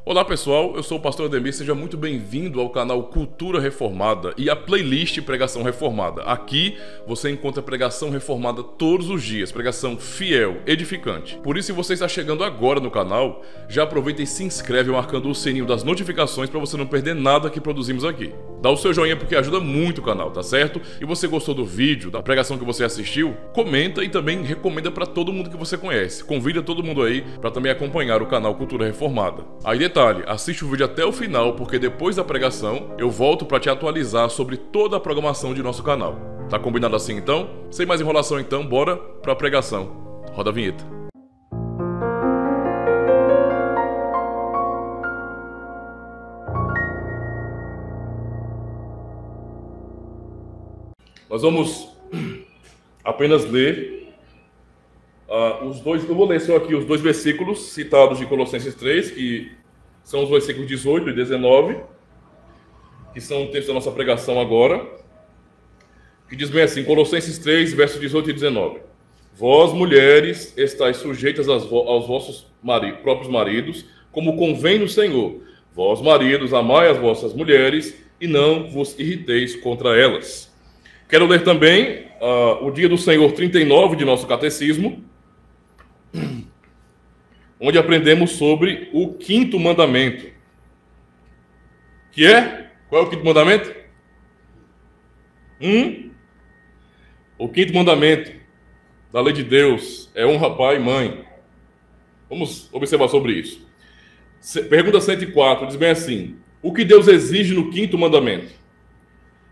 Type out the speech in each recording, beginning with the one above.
Olá pessoal, eu sou o pastor Ademir, seja muito bem-vindo ao canal Cultura Reformada e à playlist Pregação Reformada. Aqui você encontra pregação reformada todos os dias, pregação fiel, edificante. Por isso, se você está chegando agora no canal, já aproveita e se inscreve marcando o sininho das notificações para você não perder nada que produzimos aqui. Dá o seu joinha porque ajuda muito o canal, tá certo? E você gostou do vídeo, da pregação que você assistiu? Comenta e também recomenda para todo mundo que você conhece. Convida todo mundo aí para também acompanhar o canal Cultura Reformada. Aí detalhe, assiste o vídeo até o final, porque depois da pregação eu volto para te atualizar sobre toda a programação de nosso canal. Tá combinado assim então? Sem mais enrolação então, bora pra pregação. Roda a vinheta. Nós vamos apenas ler os dois, eu vou ler só aqui os dois versículos citados de Colossenses 3, que são os versículos 18 e 19, que são o texto da nossa pregação agora, que diz bem assim, Colossenses 3, versos 18 e 19. Vós, mulheres, estáis sujeitas aos vossos próprios maridos, como convém no Senhor. Vós, maridos, amai as vossas mulheres e não vos irriteis contra elas. Quero ler também o Dia do Senhor 39 de nosso catecismo, onde aprendemos sobre o quinto mandamento. Que é? Qual é o quinto mandamento? O quinto mandamento da lei de Deus é honra pai e mãe. Vamos observar sobre isso. Pergunta 104, diz bem assim: o que Deus exige no quinto mandamento?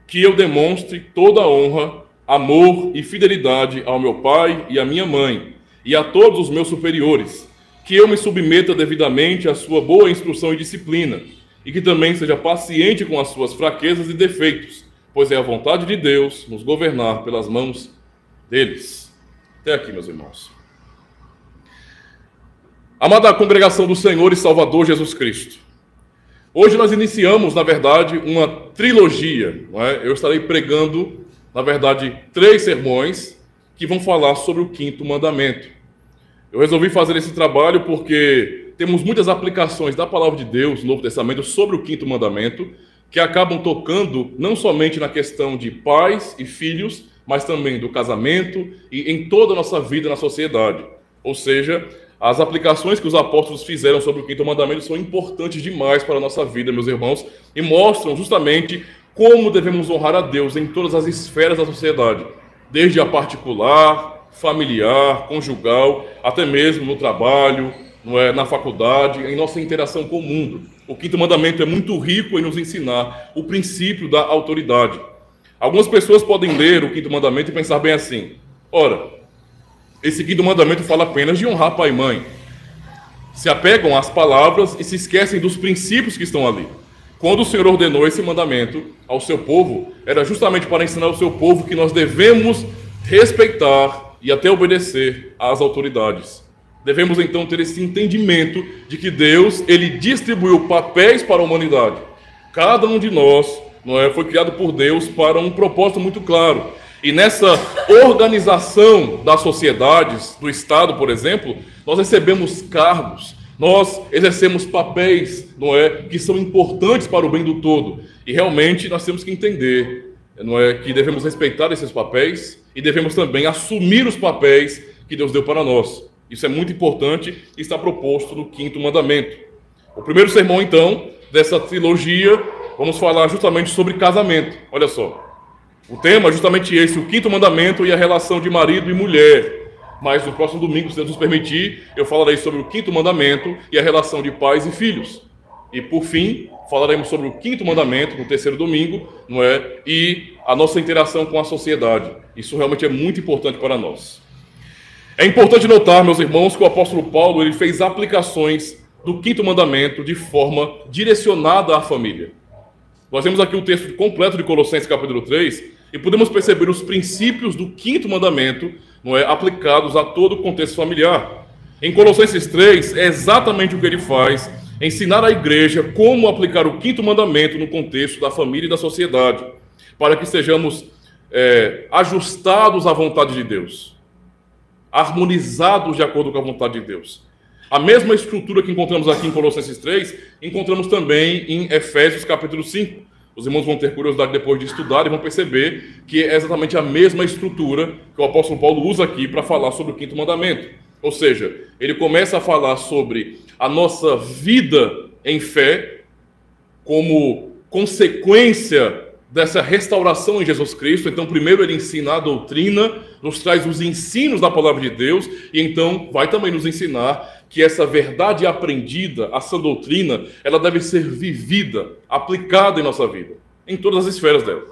Que eu demonstre toda a honra, amor e fidelidade ao meu pai e à minha mãe, e a todos os meus superiores, que eu me submeta devidamente à sua boa instrução e disciplina, e que também seja paciente com as suas fraquezas e defeitos, pois é a vontade de Deus nos governar pelas mãos deles. Até aqui, meus irmãos. Amada congregação do Senhor e Salvador Jesus Cristo, hoje nós iniciamos, na verdade, uma trilogia, não é? Eu estarei pregando, na verdade, 3 sermões que vão falar sobre o quinto mandamento. Eu resolvi fazer esse trabalho porque temos muitas aplicações da palavra de Deus no Novo Testamento sobre o quinto mandamento, que acabam tocando não somente na questão de pais e filhos, mas também do casamento e em toda a nossa vida na sociedade. Ou seja, as aplicações que os apóstolos fizeram sobre o quinto mandamento são importantes demais para a nossa vida, meus irmãos, e mostram justamente como devemos honrar a Deus em todas as esferas da sociedade, desde a particular, familiar, conjugal, até mesmo no trabalho, na faculdade, em nossa interação com o mundo. O quinto mandamento é muito rico em nos ensinar o princípio da autoridade. Algumas pessoas podem ler o quinto mandamento e pensar bem assim: ora, esse quinto mandamento fala apenas de honrar pai e mãe. Se apegam às palavras e se esquecem dos princípios que estão ali. Quando o Senhor ordenou esse mandamento ao seu povo, era justamente para ensinar ao seu povo que nós devemos respeitar e até obedecer às autoridades. Devemos então ter esse entendimento de que Deus, ele distribuiu papéis para a humanidade. Cada um de nós, foi criado por Deus para um propósito muito claro. E nessa organização das sociedades, do Estado, por exemplo, nós recebemos cargos, nós exercemos papéis, que são importantes para o bem do todo. E realmente nós temos que entender, que devemos respeitar esses papéis e devemos também assumir os papéis que Deus deu para nós. Isso é muito importante e está proposto no quinto mandamento. O primeiro sermão, então, dessa trilogia, vamos falar justamente sobre casamento. Olha só. O tema é justamente esse, o quinto mandamento e a relação de marido e mulher. Mas no próximo domingo, se Deus nos permitir, eu falarei sobre o quinto mandamento e a relação de pais e filhos. E por fim, falaremos sobre o quinto mandamento no terceiro domingo, e a nossa interação com a sociedade. Isso realmente é muito importante para nós. É importante notar, meus irmãos, que o apóstolo Paulo ele fez aplicações do quinto mandamento de forma direcionada à família. Nós temos aqui o texto completo de Colossenses capítulo 3 e podemos perceber os princípios do quinto mandamento aplicados a todo o contexto familiar. Em Colossenses 3 é exatamente o que ele faz, ensinar à igreja como aplicar o quinto mandamento no contexto da família e da sociedade, para que sejamos ajustados à vontade de Deus, harmonizados de acordo com a vontade de Deus. A mesma estrutura que encontramos aqui em Colossenses 3, encontramos também em Efésios capítulo 5. Os irmãos vão ter curiosidade depois de estudar e vão perceber que é exatamente a mesma estrutura que o apóstolo Paulo usa aqui para falar sobre o quinto mandamento. Ou seja, ele começa a falar sobre a nossa vida em fé como consequência dessa restauração em Jesus Cristo. Então, primeiro ele ensina a doutrina, nos traz os ensinos da palavra de Deus, e então vai também nos ensinar que essa verdade aprendida, essa doutrina, ela deve ser vivida, aplicada em nossa vida, em todas as esferas dela.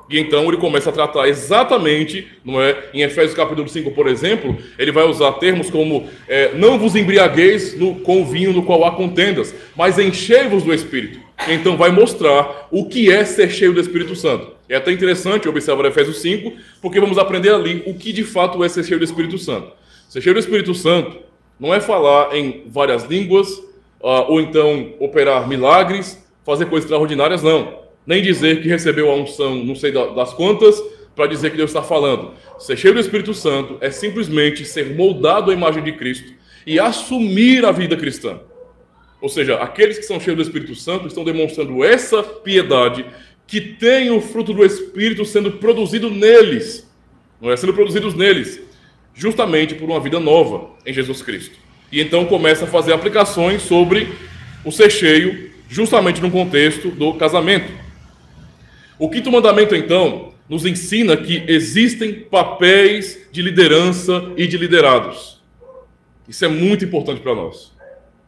E então ele começa a tratar exatamente, não é? Em Efésios capítulo 5, por exemplo, ele vai usar termos como não vos embriagueis com o vinho no qual há contendas, mas enchei-vos do Espírito. Então vai mostrar o que é ser cheio do Espírito Santo. É até interessante observar Efésios 5, porque vamos aprender ali o que de fato é ser cheio do Espírito Santo. Ser cheio do Espírito Santo não é falar em várias línguas, ou então operar milagres, fazer coisas extraordinárias, não. Nem dizer que recebeu a unção, não sei das quantas, para dizer que Deus está falando. Ser cheio do Espírito Santo é simplesmente ser moldado à imagem de Cristo e assumir a vida cristã. Ou seja, aqueles que são cheios do Espírito Santo estão demonstrando essa piedade que tem o fruto do Espírito sendo produzido neles, não é? Sendo produzidos neles, justamente por uma vida nova em Jesus Cristo. E então começa a fazer aplicações sobre o ser cheio, justamente no contexto do casamento. O quinto mandamento, então, nos ensina que existem papéis de liderança e de liderados. Isso é muito importante para nós.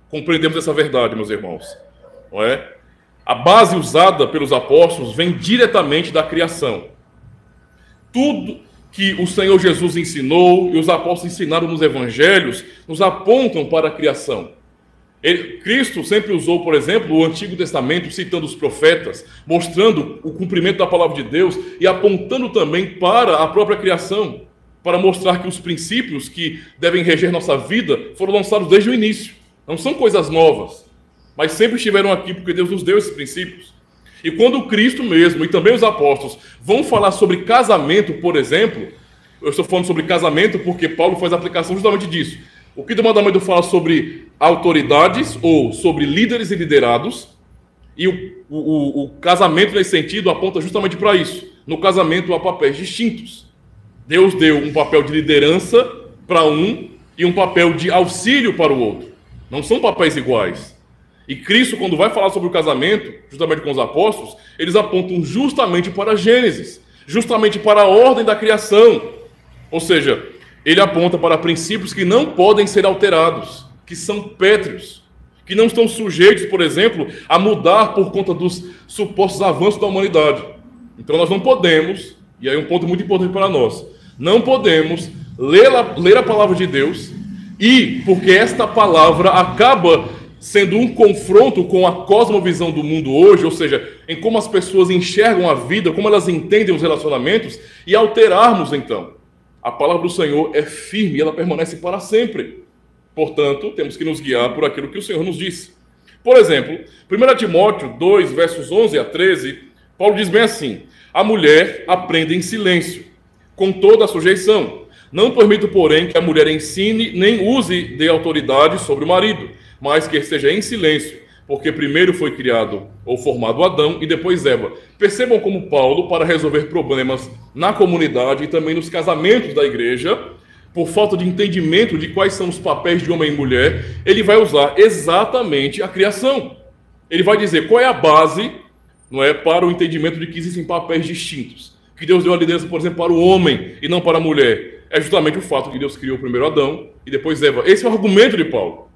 Compreendemos essa verdade, meus irmãos, não é? A base usada pelos apóstolos vem diretamente da criação. Tudo que o Senhor Jesus ensinou e os apóstolos ensinaram nos evangelhos nos apontam para a criação. Cristo sempre usou, por exemplo, o Antigo Testamento, citando os profetas, mostrando o cumprimento da palavra de Deus e apontando também para a própria criação, para mostrar que os princípios que devem reger nossa vida foram lançados desde o início. Não são coisas novas, mas sempre estiveram aqui porque Deus nos deu esses princípios. E quando Cristo mesmo e também os apóstolos vão falar sobre casamento, por exemplo, eu estou falando sobre casamento porque Paulo faz a aplicação justamente disso. O quinto mandamento fala sobre autoridades ou sobre líderes e liderados, e o casamento nesse sentido aponta justamente para isso. No casamento há papéis distintos. Deus deu um papel de liderança para um e um papel de auxílio para o outro. Não são papéis iguais. E Cristo, quando vai falar sobre o casamento, justamente com os apóstolos, eles apontam justamente para Gênesis, justamente para a ordem da criação. Ou seja, ele aponta para princípios que não podem ser alterados, que são pétreos, que não estão sujeitos, por exemplo, a mudar por conta dos supostos avanços da humanidade. Então nós não podemos, e aí um ponto muito importante para nós, não podemos ler a palavra de Deus e, porque esta palavra acaba sendo um confronto com a cosmovisão do mundo hoje, ou seja, em como as pessoas enxergam a vida, como elas entendem os relacionamentos, e alterarmos então. A palavra do Senhor é firme e ela permanece para sempre. Portanto, temos que nos guiar por aquilo que o Senhor nos disse. Por exemplo, 1 Timóteo 2, versos 11 a 13, Paulo diz bem assim: a mulher aprende em silêncio, com toda a sujeição. Não permito, porém, que a mulher ensine nem use de autoridade sobre o marido, mas que esteja em silêncio, porque primeiro foi criado ou formado Adão e depois Eva. Percebam como Paulo, para resolver problemas na comunidade e também nos casamentos da igreja, por falta de entendimento de quais são os papéis de homem e mulher, ele vai usar exatamente a criação. Ele vai dizer qual é a base, não é, para o entendimento de que existem papéis distintos. Que Deus deu a liderança, por exemplo, para o homem e não para a mulher. É justamente o fato de que Deus criou primeiro Adão e depois Eva. Esse é o argumento de Paulo.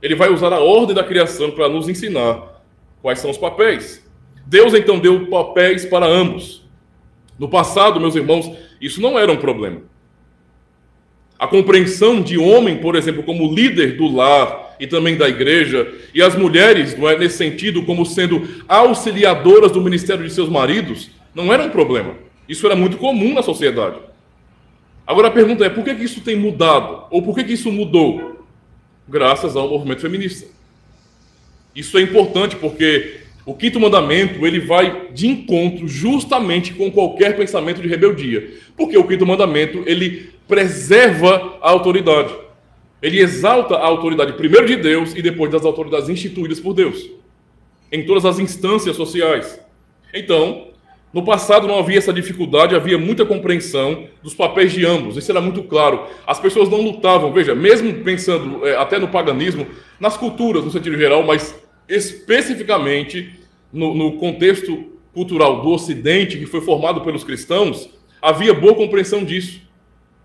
Ele vai usar a ordem da criação para nos ensinar quais são os papéis. Deus, então, deu papéis para ambos. No passado, meus irmãos, isso não era um problema. A compreensão de homem, por exemplo, como líder do lar e também da igreja, e as mulheres, não é, nesse sentido, como sendo auxiliadoras do ministério de seus maridos, não era um problema. Isso era muito comum na sociedade. Agora a pergunta é, por que isso tem mudado? Ou por que isso mudou? Graças ao movimento feminista. Isso é importante porque o quinto mandamento ele vai de encontro justamente com qualquer pensamento de rebeldia. Porque o quinto mandamento ele preserva a autoridade. Ele exalta a autoridade primeiro de Deus e depois das autoridades instituídas por Deus, em todas as instâncias sociais. Então, no passado não havia essa dificuldade, havia muita compreensão dos papéis de ambos, isso era muito claro. As pessoas não lutavam, veja, mesmo pensando até no paganismo, nas culturas no sentido geral, mas especificamente no contexto cultural do Ocidente, que foi formado pelos cristãos, havia boa compreensão disso.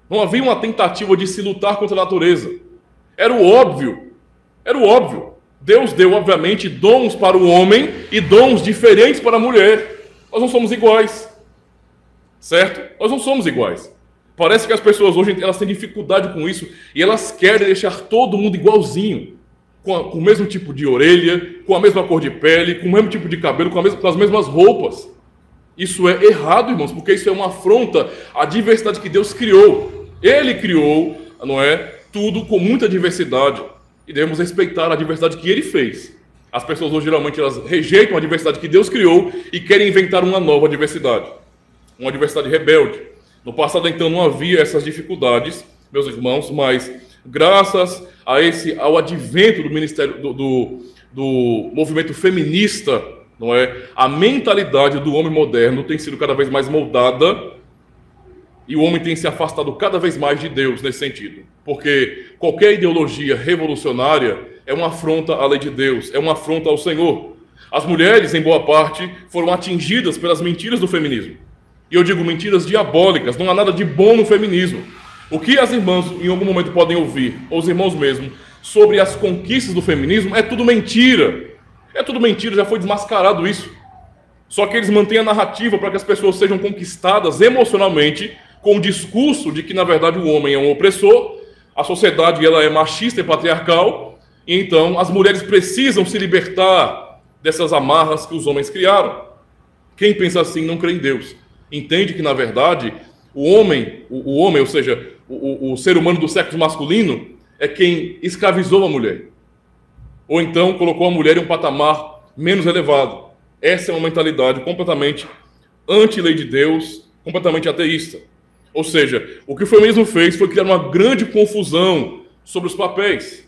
Não havia uma tentativa de se lutar contra a natureza. Era o óbvio. Era o óbvio. Deus deu, obviamente, dons para o homem e dons diferentes para a mulher. Nós não somos iguais. Certo? Nós não somos iguais. Parece que as pessoas hoje elas têm dificuldade com isso e elas querem deixar todo mundo igualzinho. Com o mesmo tipo de orelha, com a mesma cor de pele, com o mesmo tipo de cabelo, com as mesmas roupas. Isso é errado, irmãos, porque isso é uma afronta à diversidade que Deus criou. Ele criou, não é, tudo com muita diversidade. E devemos respeitar a diversidade que ele fez. As pessoas hoje, geralmente, elas rejeitam a diversidade que Deus criou e querem inventar uma nova diversidade. Uma diversidade rebelde. No passado, então, não havia essas dificuldades, meus irmãos, mas graças ao advento do ministério do movimento feminista, não é? A mentalidade do homem moderno tem sido cada vez mais moldada e o homem tem se afastado cada vez mais de Deus nesse sentido. Porque qualquer ideologia revolucionária é uma afronta à lei de Deus, é uma afronta ao Senhor. As mulheres, em boa parte, foram atingidas pelas mentiras do feminismo. E eu digo mentiras diabólicas, não há nada de bom no feminismo. O que as irmãs em algum momento podem ouvir, ou os irmãos mesmo, sobre as conquistas do feminismo, é tudo mentira. É tudo mentira, já foi desmascarado isso. Só que eles mantêm a narrativa para que as pessoas sejam conquistadas emocionalmente com o discurso de que, na verdade, o homem é um opressor, a sociedade ela é machista e patriarcal, e então as mulheres precisam se libertar dessas amarras que os homens criaram. Quem pensa assim não crê em Deus. Entende que, na verdade, o homem, ou seja, o ser humano do sexo masculino, é quem escravizou a mulher. Ou então colocou a mulher em um patamar menos elevado. Essa é uma mentalidade completamente anti-lei de Deus, completamente ateísta. Ou seja, o que o feminismo fez foi criar uma grande confusão sobre os papéis.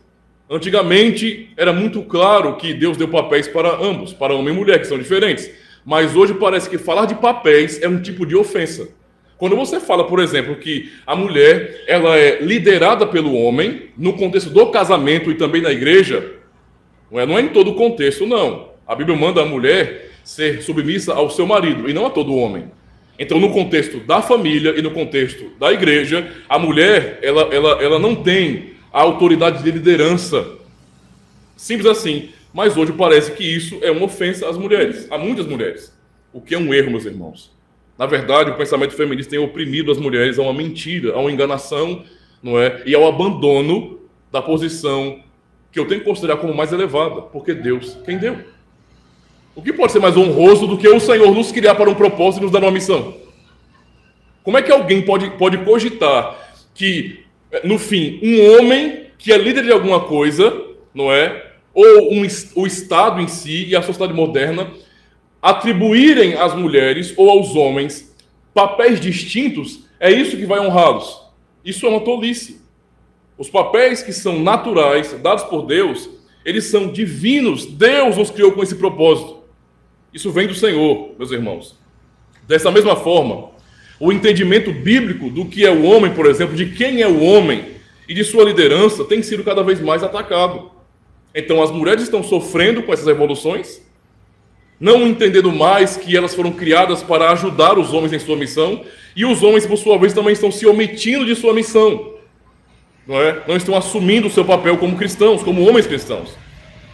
Antigamente, era muito claro que Deus deu papéis para ambos, para homem e mulher, que são diferentes. Mas hoje parece que falar de papéis é um tipo de ofensa. Quando você fala, por exemplo, que a mulher ela é liderada pelo homem, no contexto do casamento e também na igreja, não é em todo o contexto, não. A Bíblia manda a mulher ser submissa ao seu marido, e não a todo homem. Então, no contexto da família e no contexto da igreja, a mulher ela não tem a autoridade de liderança. Simples assim. Mas hoje parece que isso é uma ofensa às mulheres, a muitas mulheres. O que é um erro, meus irmãos. Na verdade, o pensamento feminista tem oprimido as mulheres a uma mentira, a uma enganação, não é? E ao abandono da posição que eu tenho que considerar como mais elevada, porque Deus quem deu. O que pode ser mais honroso do que o Senhor nos criar para um propósito e nos dar uma missão? Como é que alguém pode cogitar que, no fim, um homem que é líder de alguma coisa, não é? Ou o Estado em si e a sociedade moderna atribuírem às mulheres ou aos homens papéis distintos, é isso que vai honrá-los. Isso é uma tolice. Os papéis que são naturais, dados por Deus, eles são divinos. Deus os criou com esse propósito. Isso vem do Senhor, meus irmãos. Dessa mesma forma, o entendimento bíblico do que é o homem, por exemplo, de quem é o homem e de sua liderança, tem sido cada vez mais atacado. Então, as mulheres estão sofrendo com essas revoluções, não entendendo mais que elas foram criadas para ajudar os homens em sua missão, e os homens, por sua vez, também estão se omitindo de sua missão. Não é? Não estão assumindo o seu papel como cristãos, como homens cristãos.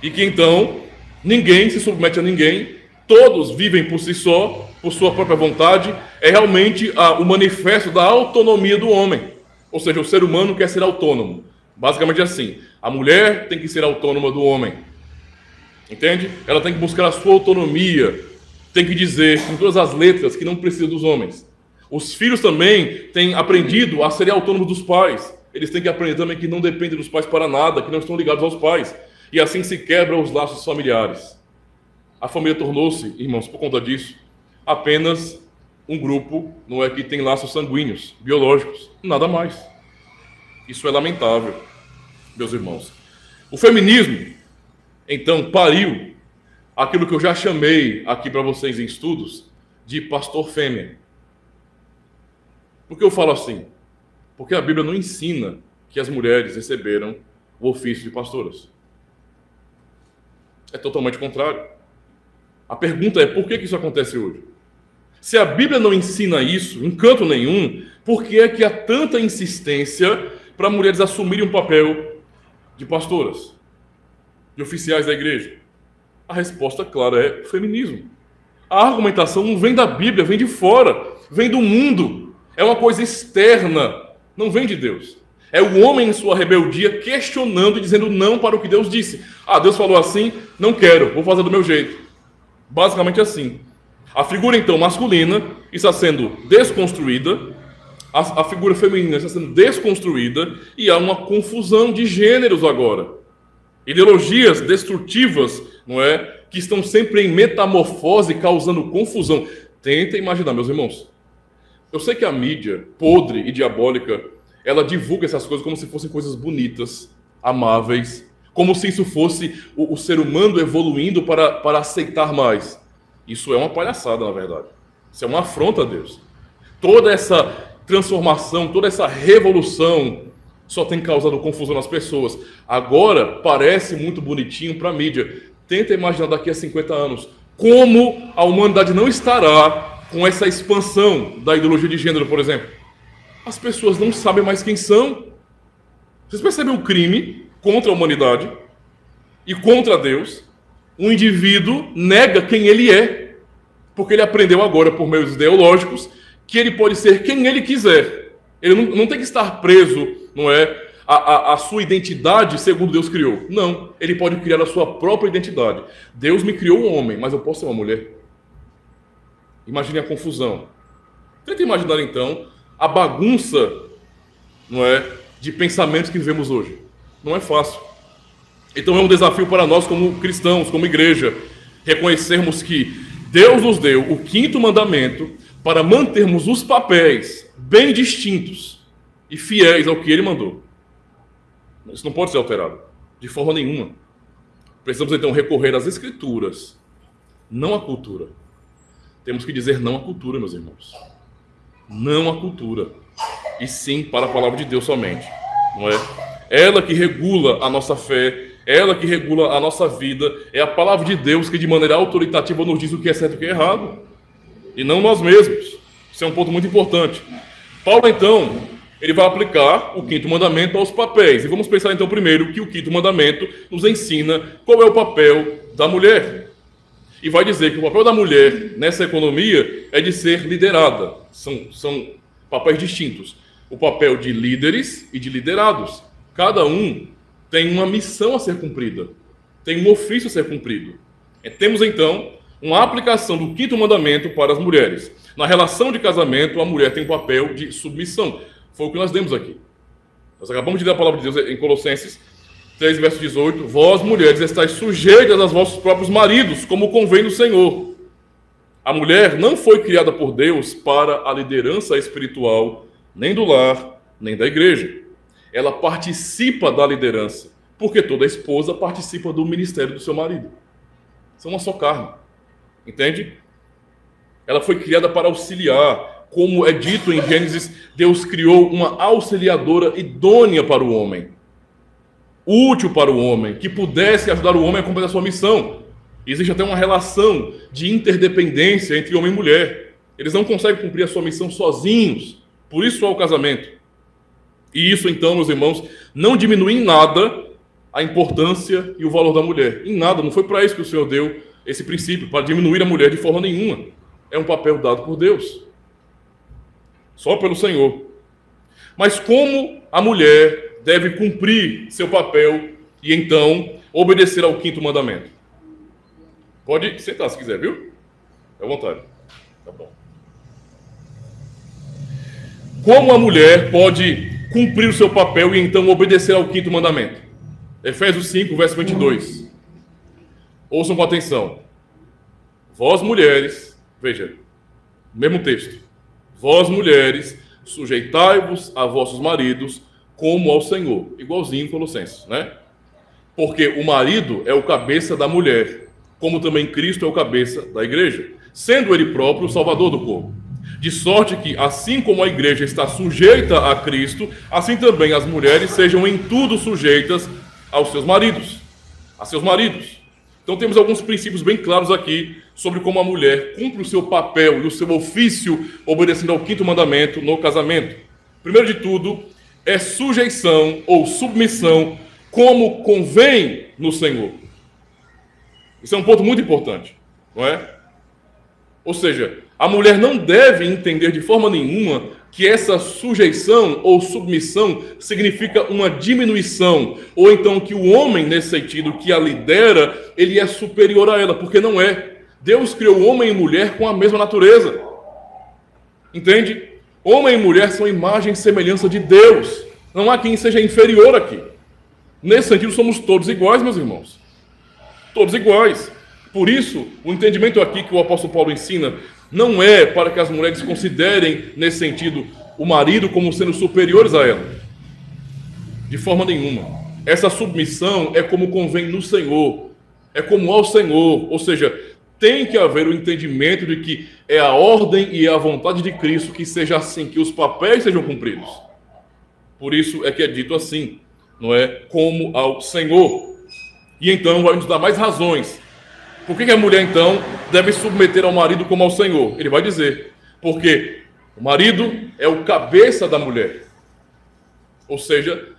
E que, então, ninguém se submete a ninguém, todos vivem por si só, por sua própria vontade, é realmente o manifesto da autonomia do homem. Ou seja, o ser humano quer ser autônomo. Basicamente assim, a mulher tem que ser autônoma do homem. Entende? Ela tem que buscar a sua autonomia, tem que dizer com todas as letras que não precisa dos homens. Os filhos também têm aprendido a serem autônomos dos pais. Eles têm que aprender também que não dependem dos pais para nada, que não estão ligados aos pais. E assim se quebram os laços familiares. A família tornou-se, irmãos, por conta disso, apenas um grupo, não é, que tem laços sanguíneos, biológicos, nada mais. Isso é lamentável. meus irmãos. O feminismo, então, pariu aquilo que eu já chamei aqui para vocês em estudos de pastor fêmea. Por que eu falo assim? Porque a Bíblia não ensina que as mulheres receberam o ofício de pastoras. É totalmente contrário. A pergunta é, por que isso acontece hoje? Se a Bíblia não ensina isso, em canto nenhum, por que é que há tanta insistência para mulheres assumirem um papel de pastoras, de oficiais da igreja? A resposta clara é feminismo. A argumentação não vem da Bíblia, vem de fora, vem do mundo. É uma coisa externa, não vem de Deus. É o homem em sua rebeldia questionando e dizendo não para o que Deus disse. Ah, Deus falou assim, não quero, vou fazer do meu jeito. Basicamente assim. A figura, então, masculina está sendo desconstruída, a figura feminina está sendo desconstruída e há uma confusão de gêneros agora. Ideologias destrutivas, não é? Que estão sempre em metamorfose, causando confusão. Tentem imaginar, meus irmãos. Eu sei que a mídia podre e diabólica, ela divulga essas coisas como se fossem coisas bonitas, amáveis, como se isso fosse o ser humano evoluindo para aceitar mais. Isso é uma palhaçada, na verdade. Isso é uma afronta a Deus. Toda essa transformação, toda essa revolução só tem causado confusão nas pessoas. Agora parece muito bonitinho para a mídia. Tenta imaginar daqui a 50 anos como a humanidade não estará com essa expansão da ideologia de gênero, por exemplo. As pessoas não sabem mais quem são. Vocês percebem o crime contra a humanidade e contra Deus? O indivíduo nega quem ele é, porque ele aprendeu agora, por meios ideológicos, que ele pode ser quem ele quiser. Ele não tem que estar preso, não é, a sua identidade segundo Deus criou. Não, ele pode criar a sua própria identidade. Deus me criou um homem, mas eu posso ser uma mulher. Imagine a confusão. Tenta imaginar, então, a bagunça, não é, de pensamentos que vivemos hoje. Não é fácil. Então é um desafio para nós como cristãos, como igreja, reconhecermos que Deus nos deu o 5º mandamento para mantermos os papéis bem distintos e fiéis ao que Ele mandou. Isso não pode ser alterado, de forma nenhuma. Precisamos então recorrer às Escrituras, não à cultura. Temos que dizer não à cultura, meus irmãos. Não à cultura. E sim para a palavra de Deus somente. Não é? Ela que regula a nossa fé, ela que regula a nossa vida, é a palavra de Deus que de maneira autoritativa nos diz o que é certo e o que é errado. E não nós mesmos. Isso é um ponto muito importante. Paulo, então, ele vai aplicar o 5º mandamento aos papéis. E vamos pensar, então, primeiro, que o 5º mandamento nos ensina qual é o papel da mulher. E vai dizer que o papel da mulher nessa economia é de ser liderada. São papéis distintos. O papel de líderes e de liderados. Cada um tem uma missão a ser cumprida. Tem um ofício a ser cumprido. Temos, então, uma aplicação do 5º mandamento para as mulheres. Na relação de casamento, a mulher tem um papel de submissão. Foi o que nós demos aqui. Nós acabamos de ler a palavra de Deus em Colossenses 3, verso 18. Vós, mulheres, estáis sujeitas aos vossos próprios maridos, como convém no Senhor. A mulher não foi criada por Deus para a liderança espiritual, nem do lar, nem da igreja. Ela participa da liderança, porque toda esposa participa do ministério do seu marido. São uma só carne. Entende? Ela foi criada para auxiliar. Como é dito em Gênesis, Deus criou uma auxiliadora idônea para o homem. Útil para o homem, que pudesse ajudar o homem a cumprir a sua missão. Existe até uma relação de interdependência entre homem e mulher. Eles não conseguem cumprir a sua missão sozinhos. Por isso há o casamento. E isso, então, meus irmãos, não diminui em nada a importância e o valor da mulher. Em nada, não foi para isso que o Senhor deu esse princípio, para diminuir a mulher de forma nenhuma. É um papel dado por Deus. Só pelo Senhor. Mas como a mulher deve cumprir seu papel e, então, obedecer ao 5º mandamento? Pode sentar se quiser, viu? À vontade. Tá bom. Como a mulher pode cumprir o seu papel e então obedecer ao 5º mandamento? Efésios 5, verso 22. Ouçam com atenção. Vós, mulheres, veja, mesmo texto. Vós, mulheres, sujeitai-vos a vossos maridos como ao Senhor. Igualzinho em Colossenses, né? Porque o marido é o cabeça da mulher, como também Cristo é o cabeça da igreja, sendo ele próprio o salvador do corpo. De sorte que, assim como a igreja está sujeita a Cristo, assim também as mulheres sejam em tudo sujeitas aos seus maridos. A seus maridos. Então temos alguns princípios bem claros aqui sobre como a mulher cumpre o seu papel e o seu ofício obedecendo ao 5º mandamento no casamento. Primeiro de tudo, é sujeição ou submissão como convém no Senhor. Isso é um ponto muito importante, não é? Ou seja, a mulher não deve entender de forma nenhuma que essa sujeição ou submissão significa uma diminuição, ou então que o homem, nesse sentido, que a lidera, ele é superior a ela, porque não é. Deus criou homem e mulher com a mesma natureza. Entende? Homem e mulher são imagem e semelhança de Deus. Não há quem seja inferior aqui. Nesse sentido, somos todos iguais, meus irmãos. Todos iguais. Por isso, o entendimento aqui que o apóstolo Paulo ensina não é para que as mulheres considerem, nesse sentido, o marido como sendo superiores a ela. De forma nenhuma. Essa submissão é como convém no Senhor. É como ao Senhor. Ou seja, tem que haver o entendimento de que é a ordem e a vontade de Cristo que seja assim, que os papéis sejam cumpridos. Por isso é que é dito assim, não é? Como ao Senhor. E então vai nos dar mais razões. Por que a mulher, então, deve submeter ao marido como ao Senhor? Ele vai dizer, porque o marido é o cabeça da mulher. Ou seja,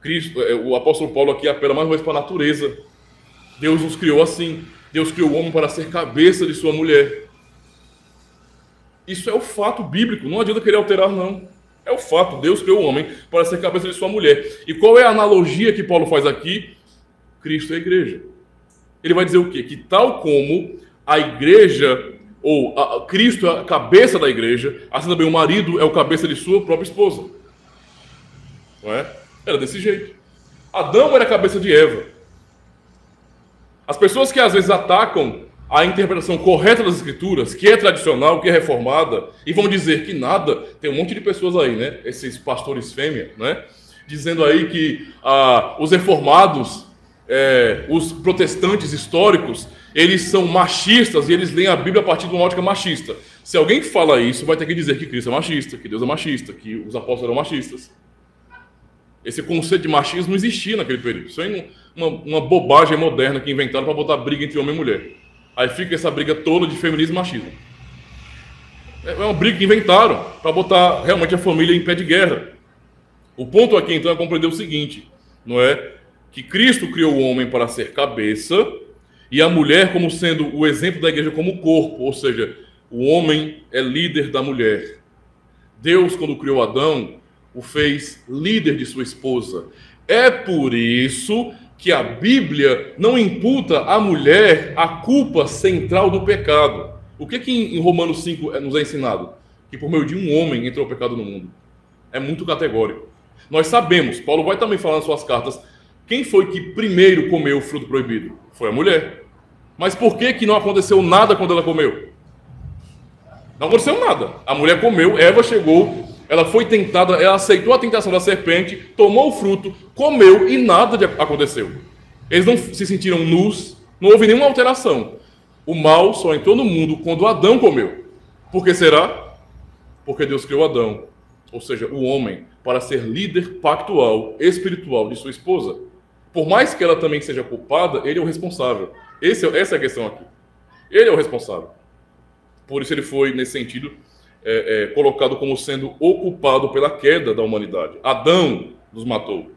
Cristo, o apóstolo Paulo aqui apela mais uma vez para a natureza. Deus nos criou assim. Deus criou o homem para ser cabeça de sua mulher. Isso é o fato bíblico, não adianta querer alterar, não. É o fato, Deus criou o homem para ser cabeça de sua mulher. E qual é a analogia que Paulo faz aqui? Cristo é a igreja. Ele vai dizer o quê? Que tal como a igreja, ou Cristo é a cabeça da igreja, assim também o marido é o cabeça de sua própria esposa. Não é? Era desse jeito. Adão era a cabeça de Eva. As pessoas que às vezes atacam a interpretação correta das Escrituras, que é tradicional, que é reformada, e vão dizer que nada, tem um monte de pessoas aí, né? Esses pastores fêmea, né? Dizendo aí que os reformados, os protestantes históricos, eles são machistas e eles leem a Bíblia a partir de uma ótica machista. Se alguém fala isso, vai ter que dizer que Cristo é machista, que Deus é machista, que os apóstolos eram machistas. Esse conceito de machismo não existia naquele período. Isso aí é uma bobagem moderna que inventaram para botar briga entre homem e mulher. Aí fica essa briga toda de feminismo e machismo. É uma briga que inventaram para botar realmente a família em pé de guerra. O ponto aqui, então, é compreender o seguinte, não é? Que Cristo criou o homem para ser cabeça e a mulher como sendo o exemplo da igreja como corpo, ou seja, o homem é líder da mulher. Deus, quando criou Adão, o fez líder de sua esposa. É por isso que a Bíblia não imputa à mulher a culpa central do pecado. O que em Romanos 5 nos é ensinado? Que por meio de um homem entrou o pecado no mundo. É muito categórico. Nós sabemos, Paulo vai também falar nas suas cartas, quem foi que primeiro comeu o fruto proibido? Foi a mulher. Mas por que não aconteceu nada quando ela comeu? Não aconteceu nada. A mulher comeu, Eva chegou, ela foi tentada, ela aceitou a tentação da serpente, tomou o fruto, comeu e nada aconteceu. Eles não se sentiram nus, não houve nenhuma alteração. O mal só entrou no mundo quando Adão comeu. Por que será? Porque Deus criou Adão, ou seja, o homem, para ser líder pactual, espiritual de sua esposa. Por mais que ela também seja culpada, ele é o responsável. Essa é a questão aqui. Ele é o responsável. Por isso ele foi, nesse sentido, colocado como sendo o culpado pela queda da humanidade. Adão nos matou.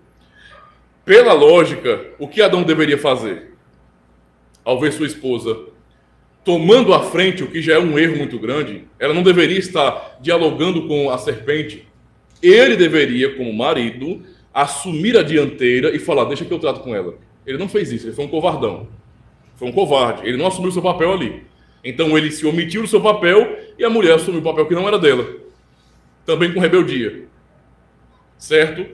Pela lógica, o que Adão deveria fazer? Ao ver sua esposa tomando à frente, o que já é um erro muito grande, ela não deveria estar dialogando com a serpente. Ele deveria, como marido, assumir a dianteira e falar, deixa que eu trato com ela. Ele não fez isso, ele foi um covardão. Foi um covarde, ele não assumiu o seu papel ali. Então ele se omitiu do seu papel e a mulher assumiu o papel que não era dela. Também com rebeldia. Certo?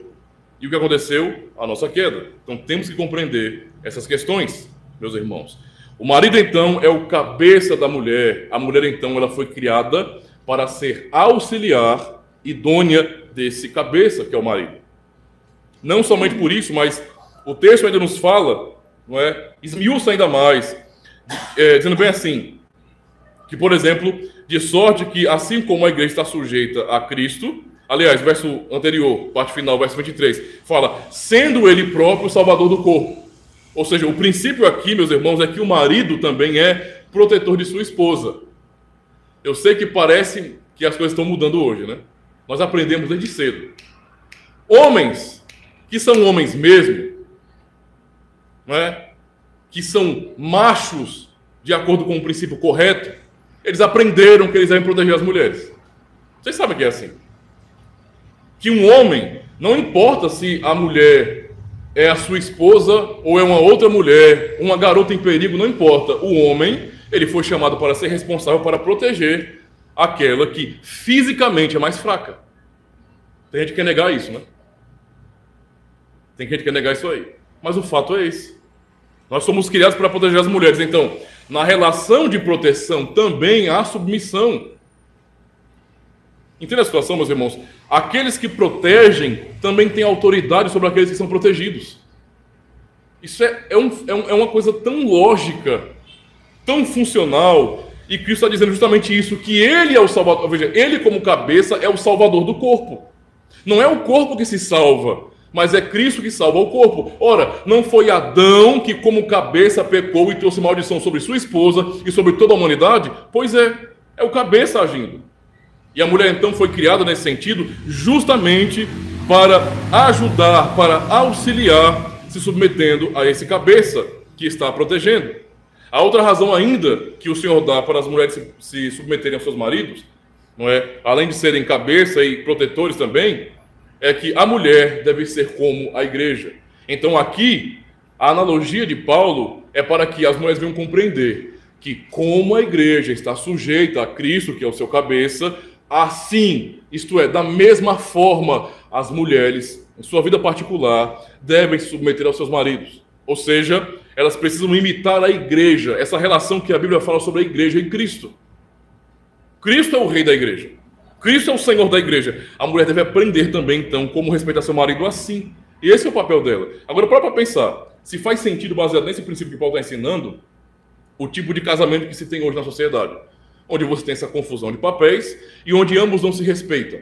E o que aconteceu? A nossa queda. Então temos que compreender essas questões, meus irmãos. O marido, então, é o cabeça da mulher. A mulher, então, ela foi criada para ser auxiliar, idônea desse cabeça, que é o marido. Não somente por isso, mas o texto ainda nos fala, não é? Esmiuça ainda mais, dizendo bem assim, que, por exemplo, de sorte que, assim como a igreja está sujeita a Cristo, aliás, verso anterior, parte final, verso 23, fala, sendo ele próprio o salvador do corpo. Ou seja, o princípio aqui, meus irmãos, é que o marido também é protetor de sua esposa. Eu sei que parece que as coisas estão mudando hoje, né? Nós aprendemos desde cedo. Homens, que são homens mesmo, não é? Que são machos, de acordo com o princípio correto, eles aprenderam que eles devem proteger as mulheres. Vocês sabem que é assim. Que um homem, não importa se a mulher é a sua esposa ou é uma outra mulher, uma garota em perigo, não importa. O homem, ele foi chamado para ser responsável para proteger aquela que fisicamente é mais fraca. Tem gente que quer negar isso, né? Tem gente que quer negar isso aí. Mas o fato é esse. Nós somos criados para proteger as mulheres. Então, na relação de proteção também há submissão. Entende a situação, meus irmãos? Aqueles que protegem também têm autoridade sobre aqueles que são protegidos. Isso é uma coisa tão lógica, tão funcional, e Cristo está dizendo justamente isso, que Ele é o Salvador. Veja, Ele como cabeça é o Salvador do corpo. Não é o corpo que se salva, mas é Cristo que salva o corpo. Ora, não foi Adão que como cabeça pecou e trouxe maldição sobre sua esposa e sobre toda a humanidade? Pois é o cabeça agindo. E a mulher então foi criada nesse sentido justamente para ajudar, para auxiliar, se submetendo a esse cabeça que está protegendo. A outra razão ainda que o Senhor dá para as mulheres se submeterem aos seus maridos, não é? Além de serem cabeça e protetores também, é que a mulher deve ser como a igreja. Então aqui, a analogia de Paulo é para que as mulheres venham compreender que como a igreja está sujeita a Cristo, que é o seu cabeça, assim, isto é, da mesma forma, as mulheres, em sua vida particular, devem se submeter aos seus maridos. Ou seja, elas precisam imitar a igreja, essa relação que a Bíblia fala sobre a igreja e Cristo. Cristo é o rei da igreja. Cristo é o Senhor da igreja. A mulher deve aprender também, então, como respeitar seu marido assim. E esse é o papel dela. Agora, para pensar, se faz sentido, baseado nesse princípio que Paulo está ensinando, o tipo de casamento que se tem hoje na sociedade, onde você tem essa confusão de papéis e onde ambos não se respeitam.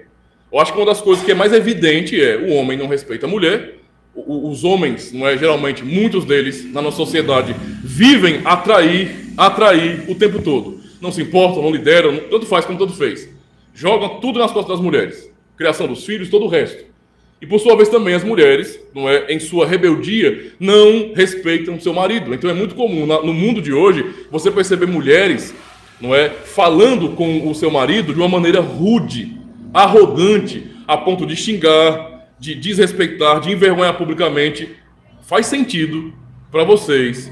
Eu acho que uma das coisas que é mais evidente é o homem não respeita a mulher. Os homens, não é, geralmente, muitos deles, na nossa sociedade, vivem atrair o tempo todo. Não se importam, não lideram, tanto faz como tanto fez. Jogam tudo nas costas das mulheres. Criação dos filhos, todo o resto. E por sua vez também as mulheres, não é, em sua rebeldia, não respeitam seu marido. Então é muito comum no mundo de hoje você perceber mulheres, não é, falando com o seu marido de uma maneira rude, arrogante, a ponto de xingar, de desrespeitar, de envergonhar publicamente. Faz sentido para vocês,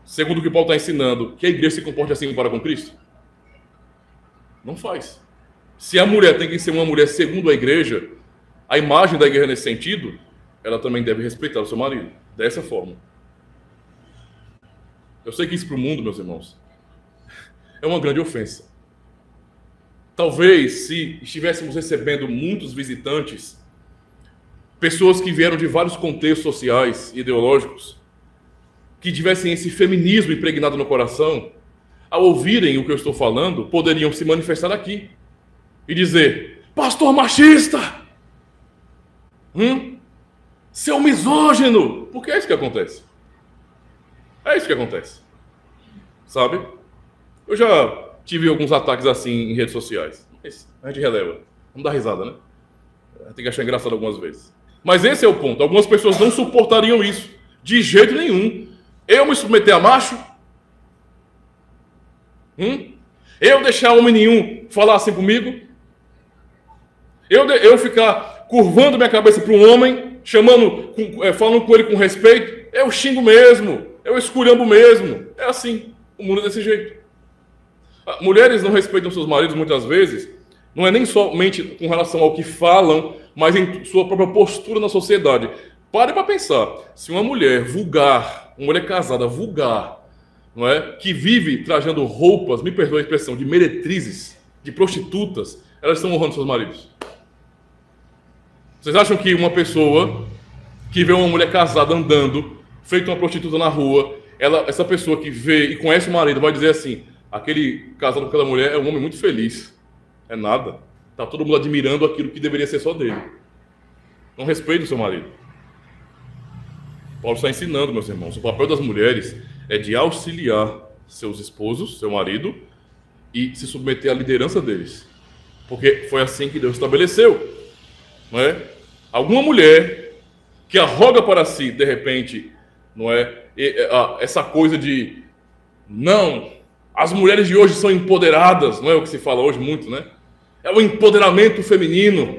segundo o que Paulo está ensinando, que a igreja se comporte assim para com Cristo? Não faz. Se a mulher tem que ser uma mulher segundo a igreja, a imagem da igreja nesse sentido, ela também deve respeitar o seu marido, dessa forma. Eu sei que isso para o mundo, meus irmãos, é uma grande ofensa. Talvez, se estivéssemos recebendo muitos visitantes, pessoas que vieram de vários contextos sociais e ideológicos, que tivessem esse feminismo impregnado no coração, ao ouvirem o que eu estou falando, poderiam se manifestar aqui e dizer: pastor machista! Seu misógino! Porque é isso que acontece. É isso que acontece. Sabe? Eu já tive alguns ataques assim em redes sociais. Mas a gente releva. Vamos dar risada, né? Tem que achar engraçado algumas vezes. Mas esse é o ponto. Algumas pessoas não suportariam isso. De jeito nenhum. Eu me submeter a macho? Eu deixar homem nenhum falar assim comigo? Eu ficar curvando minha cabeça para um homem, falando com ele com respeito? Eu xingo mesmo. Eu esculhambo mesmo. É assim. O mundo é desse jeito. Mulheres não respeitam seus maridos muitas vezes, não é nem somente com relação ao que falam, mas em sua própria postura na sociedade. Pare para pensar. Se uma mulher vulgar, uma mulher casada vulgar, não é, que vive trajando roupas, me perdoe a expressão, de meretrizes, de prostitutas, elas estão honrando seus maridos. Vocês acham que uma pessoa que vê uma mulher casada andando, feita uma prostituta na rua, essa pessoa que vê e conhece o marido vai dizer assim: aquele casado com aquela mulher é um homem muito feliz. É nada. Está todo mundo admirando aquilo que deveria ser só dele. Não respeite o seu marido. Paulo está ensinando, meus irmãos, o papel das mulheres é de auxiliar seus esposos, seu marido, e se submeter à liderança deles. Porque foi assim que Deus estabeleceu. Não é? Alguma mulher que arroga para si, de repente, não é? Essa coisa de não, as mulheres de hoje são empoderadas, não é o que se fala hoje muito, né? É o empoderamento feminino.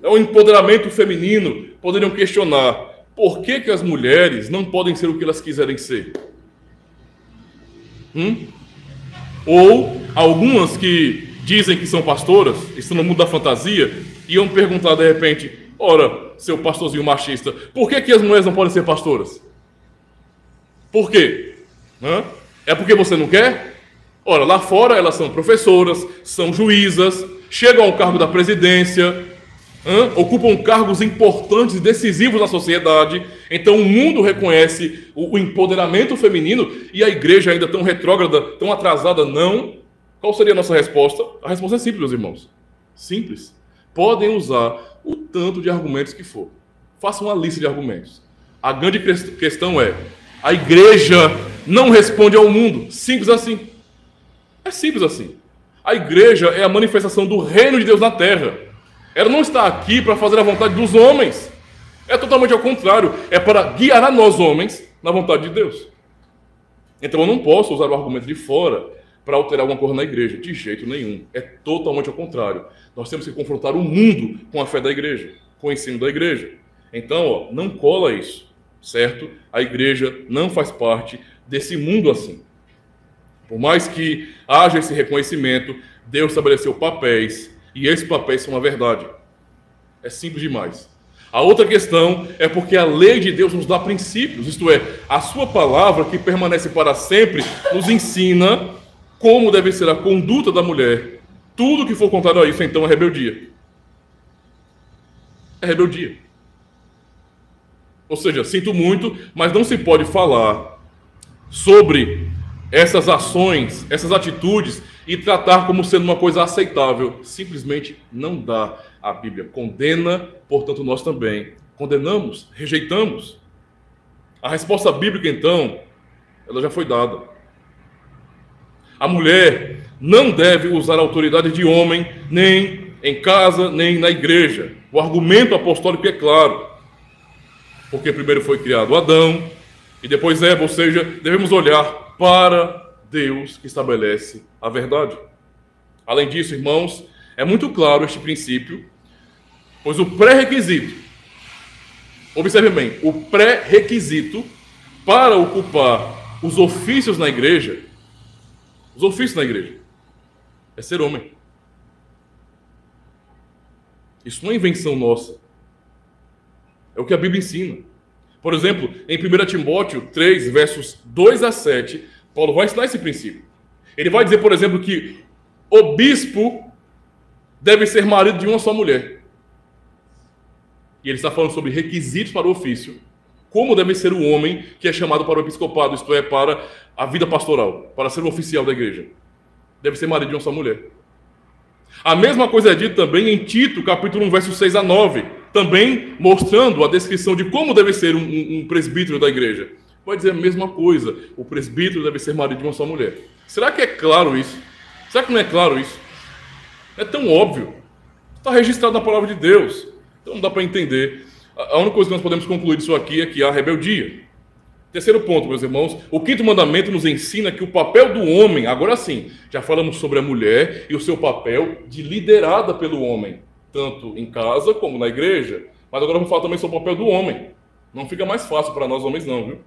É o empoderamento feminino. Poderiam questionar: por que as mulheres não podem ser o que elas quiserem ser? Ou algumas que dizem que são pastoras, estão no mundo da fantasia, iam perguntar de repente: ora, seu pastorzinho machista, por que as mulheres não podem ser pastoras? Por quê? É porque você não quer? Ora, lá fora elas são professoras, são juízas, chegam ao cargo da presidência, ocupam cargos importantes e decisivos na sociedade. Então o mundo reconhece o empoderamento feminino e a igreja ainda tão retrógrada, tão atrasada, não. Qual seria a nossa resposta? A resposta é simples, meus irmãos. Simples. Podem usar o tanto de argumentos que for. Façam uma lista de argumentos. A grande questão é: a igreja não responde ao mundo. Simples assim. É simples assim. A igreja é a manifestação do reino de Deus na terra. Ela não está aqui para fazer a vontade dos homens. É totalmente ao contrário. É para guiar a nós homens na vontade de Deus. Então eu não posso usar o argumento de fora para alterar alguma coisa na igreja. De jeito nenhum. É totalmente ao contrário. Nós temos que confrontar o mundo com a fé da igreja, com o ensino da igreja. Então, não cola isso, certo? A igreja não faz parte desse mundo assim. Por mais que haja esse reconhecimento, Deus estabeleceu papéis, e esses papéis são a verdade. É simples demais. A outra questão é porque a lei de Deus nos dá princípios, isto é, a sua palavra, que permanece para sempre, nos ensina como deve ser a conduta da mulher. Tudo que for contrário a isso, então, é rebeldia. É rebeldia. Ou seja, sinto muito, mas não se pode falar sobre essas ações, essas atitudes, e tratar como sendo uma coisa aceitável. Simplesmente não dá. A Bíblia condena, portanto nós também condenamos, rejeitamos. A resposta bíblica, então, ela já foi dada. A mulher não deve usar a autoridade de homem, nem em casa, nem na igreja. O argumento apostólico é claro. Porque primeiro foi criado Adão, e depois Eva, ou seja, devemos olhar para Deus que estabelece a verdade. Além disso, irmãos, é muito claro este princípio, pois o pré-requisito, observe bem, o pré-requisito para ocupar os ofícios na igreja, é ser homem. Isso não é invenção nossa. É o que a Bíblia ensina. Por exemplo, em 1 Timóteo 3, versos 2 a 7, Paulo vai ensinar esse princípio. Ele vai dizer, por exemplo, que o bispo deve ser marido de uma só mulher. E ele está falando sobre requisitos para o ofício. Como deve ser o homem que é chamado para o episcopado, isto é, para a vida pastoral, para ser o oficial da igreja. Deve ser marido de uma só mulher. A mesma coisa é dita também em Tito, capítulo 1, versos 6 a 9, também mostrando a descrição de como deve ser um presbítero da igreja. Vai dizer a mesma coisa, o presbítero deve ser marido de uma só mulher. Será que é claro isso? Será que não é claro isso? É tão óbvio. Está registrado na palavra de Deus. Então não dá para entender. A única coisa que nós podemos concluir disso aqui é que há rebeldia. Terceiro ponto, meus irmãos, o quinto mandamento nos ensina que o papel do homem, agora sim, já falamos sobre a mulher e o seu papel de liderada pelo homem, tanto em casa como na igreja. Mas agora vamos falar também sobre o papel do homem. Não fica mais fácil para nós homens não, viu?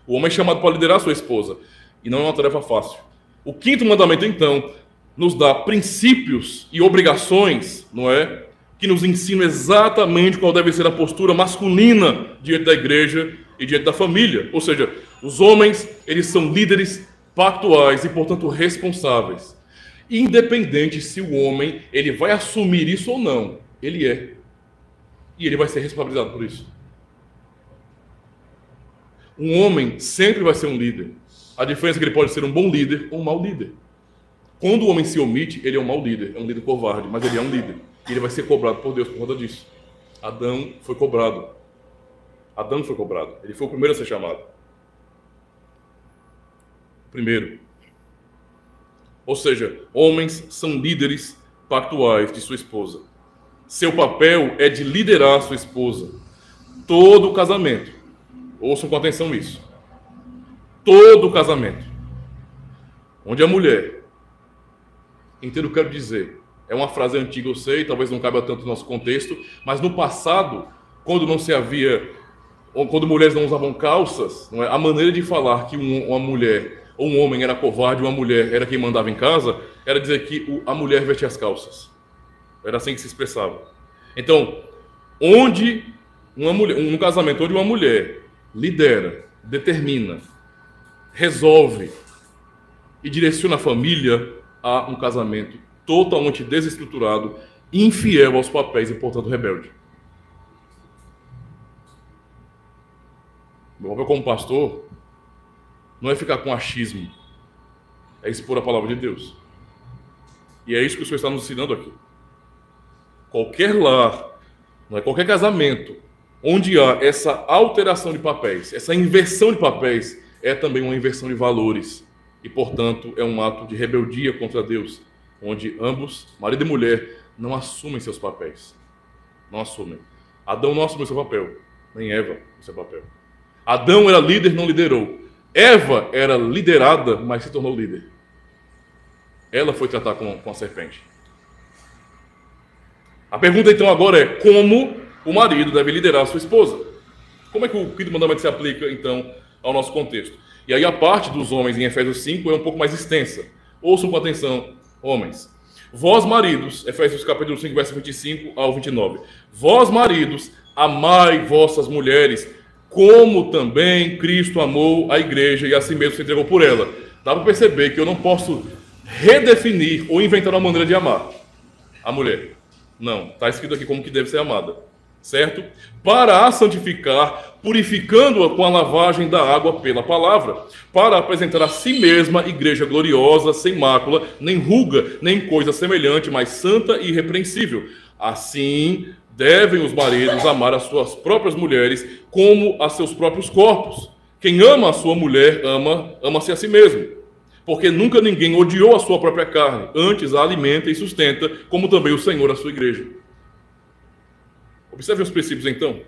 O homem é chamado para liderar a sua esposa, e não é uma tarefa fácil. O quinto mandamento, então, nos dá princípios e obrigações, não é? Que nos ensinam exatamente qual deve ser a postura masculina diante da igreja e diante da família. Ou seja, os homens, eles são líderes pactuais e, portanto, responsáveis. Independente se o homem ele vai assumir isso ou não, ele é. E ele vai ser responsabilizado por isso. Um homem sempre vai ser um líder. A diferença é que ele pode ser um bom líder ou um mau líder. Quando o homem se omite, ele é um mau líder, é um líder covarde, mas ele é um líder. E ele vai ser cobrado por Deus por conta disso. Adão foi cobrado. Adão foi cobrado. Ele foi o primeiro a ser chamado. Primeiro. Ou seja, homens são líderes pactuais de sua esposa. Seu papel é de liderar sua esposa. Todo casamento. Ouçam com atenção isso. Todo casamento. Onde a mulher, entendo o que eu quero dizer, é uma frase antiga, eu sei, talvez não caiba tanto no nosso contexto, mas no passado, quando não se havia, ou quando mulheres não usavam calças, não é? A maneira de falar que uma mulher ou um homem era covarde, uma mulher era quem mandava em casa, era dizer que a mulher vestia as calças. Era assim que se expressava. Então, onde uma mulher, um casamento onde uma mulher lidera, determina, resolve e direciona a família, a um casamento totalmente desestruturado, infiel aos papéis e, portanto, rebelde. Meu papel como pastor não é ficar com achismo, é expor a palavra de Deus. E é isso que o Senhor está nos ensinando aqui. Qualquer lar, não é, qualquer casamento, onde há essa alteração de papéis, essa inversão de papéis, é também uma inversão de valores. E, portanto, é um ato de rebeldia contra Deus, onde ambos, marido e mulher, não assumem seus papéis. Não assumem. Adão não assumiu seu papel, nem Eva o seu papel. Adão era líder, não liderou. Eva era liderada, mas se tornou líder. Ela foi tratar com a serpente. A pergunta, então, agora é como o marido deve liderar a sua esposa? Como é que o quinto mandamento se aplica, então, ao nosso contexto? E aí a parte dos homens em Efésios 5 é um pouco mais extensa. Ouçam com atenção, homens. Vós, maridos, Efésios capítulo 5, verso 25 ao 29. Vós, maridos, amai vossas mulheres, como também Cristo amou a igreja e a si mesmo se entregou por ela. Dá para perceber que eu não posso redefinir ou inventar uma maneira de amar a mulher. Não, está escrito aqui como que deve ser amada. Certo? Para a santificar, purificando-a com a lavagem da água pela palavra, para apresentar a si mesma igreja gloriosa, sem mácula, nem ruga, nem coisa semelhante, mas santa e irrepreensível. Assim, devem os maridos amar as suas próprias mulheres como a seus próprios corpos. Quem ama a sua mulher, ama-se a si mesmo. Porque nunca ninguém odiou a sua própria carne, antes a alimenta e sustenta, como também o Senhor a sua igreja. Observe os princípios, então.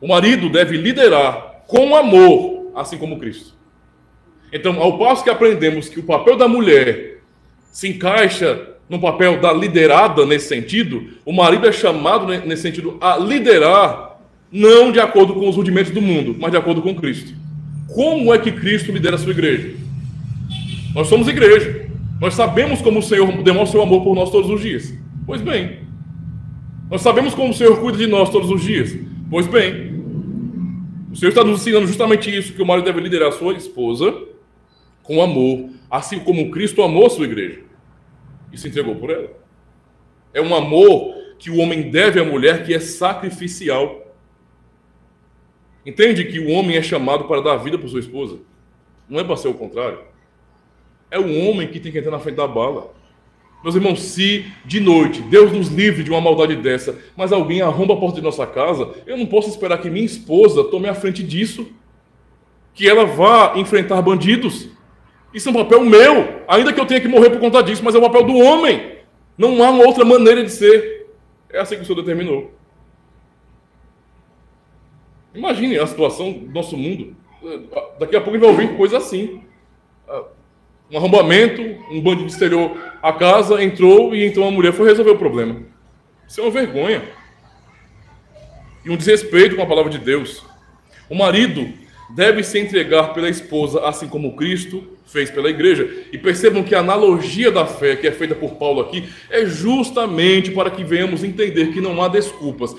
O marido deve liderar com amor, assim como Cristo. Então, ao passo que aprendemos que o papel da mulher se encaixa no papel da liderada nesse sentido, o marido é chamado nesse sentido a liderar, não de acordo com os rudimentos do mundo, mas de acordo com Cristo. Como é que Cristo lidera a sua igreja? Nós somos igreja. Nós sabemos como o Senhor demonstra o amor por nós todos os dias. Pois bem, nós sabemos como o Senhor cuida de nós todos os dias. Pois bem, o Senhor está nos ensinando justamente isso, que o marido deve liderar a sua esposa com amor, assim como Cristo amou a sua igreja e se entregou por ela. É um amor que o homem deve à mulher que é sacrificial. Entende que o homem é chamado para dar vida para sua esposa? Não é para ser o contrário. É o homem que tem que entrar na frente da bala. Meus irmãos, se de noite Deus nos livre de uma maldade dessa, mas alguém arromba a porta de nossa casa, eu não posso esperar que minha esposa tome a frente disso, que ela vá enfrentar bandidos. Isso é um papel meu, ainda que eu tenha que morrer por conta disso, mas é o papel do homem. Não há uma outra maneira de ser. É assim que o Senhor determinou. Imagine a situação do nosso mundo. Daqui a pouco vai ouvir coisa assim. Um arrombamento, um bandido estelhou a casa, entrou e então a mulher foi resolver o problema. Isso é uma vergonha. E um desrespeito com a palavra de Deus. O marido deve se entregar pela esposa, assim como Cristo fez pela igreja. E percebam que a analogia da fé que é feita por Paulo aqui é justamente para que venhamos entender que não há desculpas.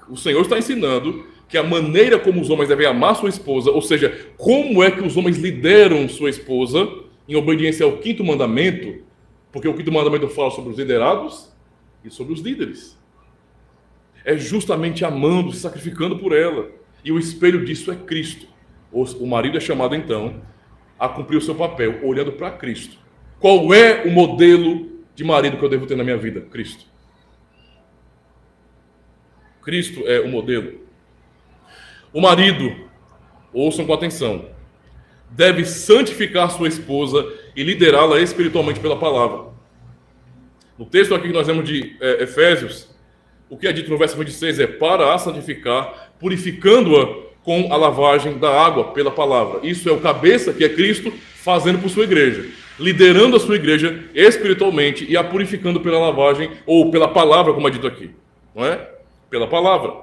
O Senhor está ensinando que a maneira como os homens devem amar sua esposa, ou seja, como é que os homens lideram sua esposa, em obediência ao quinto mandamento, porque o quinto mandamento fala sobre os liderados e sobre os líderes. é justamente amando, se sacrificando por ela. E o espelho disso é Cristo. O marido é chamado, então, a cumprir o seu papel, olhando para Cristo. Qual é o modelo de marido que eu devo ter na minha vida? Cristo. Cristo é o modelo. O marido, ouçam com atenção, deve santificar sua esposa e liderá-la espiritualmente pela palavra. No texto aqui que nós vemos de Efésios, o que é dito no verso 26 é para a santificar, purificando-a com a lavagem da água pela palavra. Isso é o cabeça, que é Cristo, fazendo por sua igreja, liderando a sua igreja espiritualmente e a purificando pela lavagem, ou pela palavra, como é dito aqui, não é? Pela palavra.